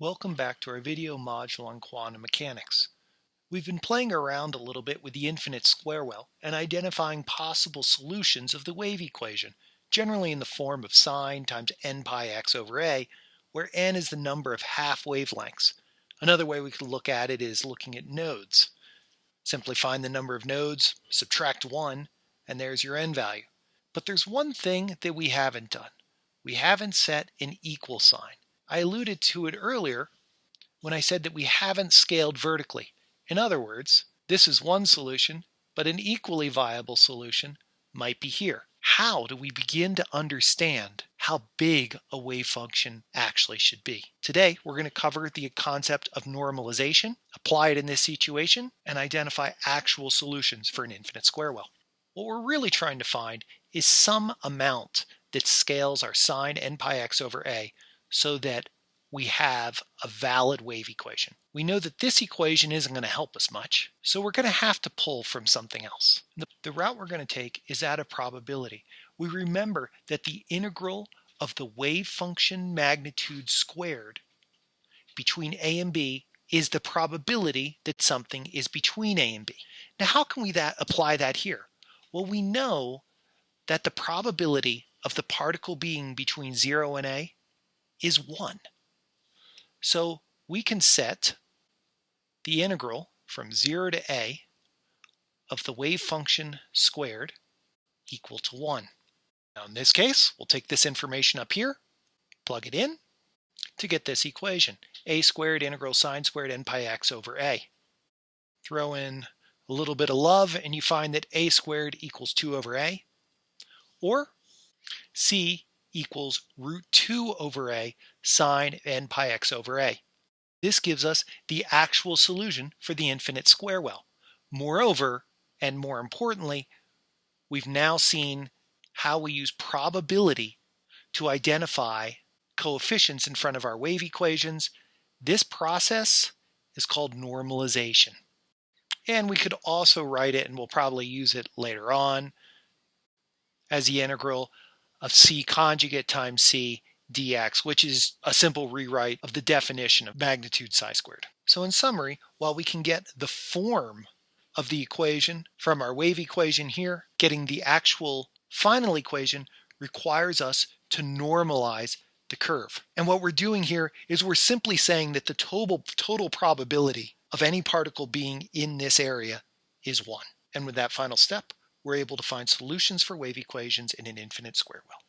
Welcome back to our video module on quantum mechanics. We've been playing around a little bit with the infinite square well and identifying possible solutions of the wave equation, generally in the form of sine times n pi x over a, where n is the number of half wavelengths. Another way we could look at it is looking at nodes. Simply find the number of nodes, subtract 1, and there's your n value. But there's one thing that we haven't done. We haven't set an equal sign. I alluded to it earlier when I said that we haven't scaled vertically. In other words, this is one solution, but an equally viable solution might be here. How do we begin to understand how big a wave function actually should be? Today, we're going to cover the concept of normalization, apply it in this situation, and identify actual solutions for an infinite square well. What we're really trying to find is some amount that scales our sine n pi x over a so that we have a valid wave equation. We know that this equation isn't going to help us much, so we're going to have to pull from something else. The route we're going to take is that of probability. We remember that the integral of the wave function magnitude squared between a and b is the probability that something is between a and b. Now, how can we apply that here? Well, we know that the probability of the particle being between 0 and a is 1. So we can set the integral from 0 to a of the wave function squared equal to 1. Now in this case, we'll take this information up here, plug it in to get this equation. A squared integral sine squared n pi x over a. Throw in a little bit of love and you find that a squared equals 2 over a, or c equals root 2 over a sine n pi x over a. This gives us the actual solution for the infinite square well. Moreover, and more importantly, we've now seen how we use probability to identify coefficients in front of our wave equations. This process is called normalization. And we could also write it, and we'll probably use it later on, as the integral of c conjugate times c dx, which is a simple rewrite of the definition of magnitude psi squared. So in summary, while we can get the form of the equation from our wave equation here, getting the actual final equation requires us to normalize the curve. And what we're doing here is we're simply saying that the total probability of any particle being in this area is 1. And with that final step, we're able to find solutions for wave equations in an infinite square well.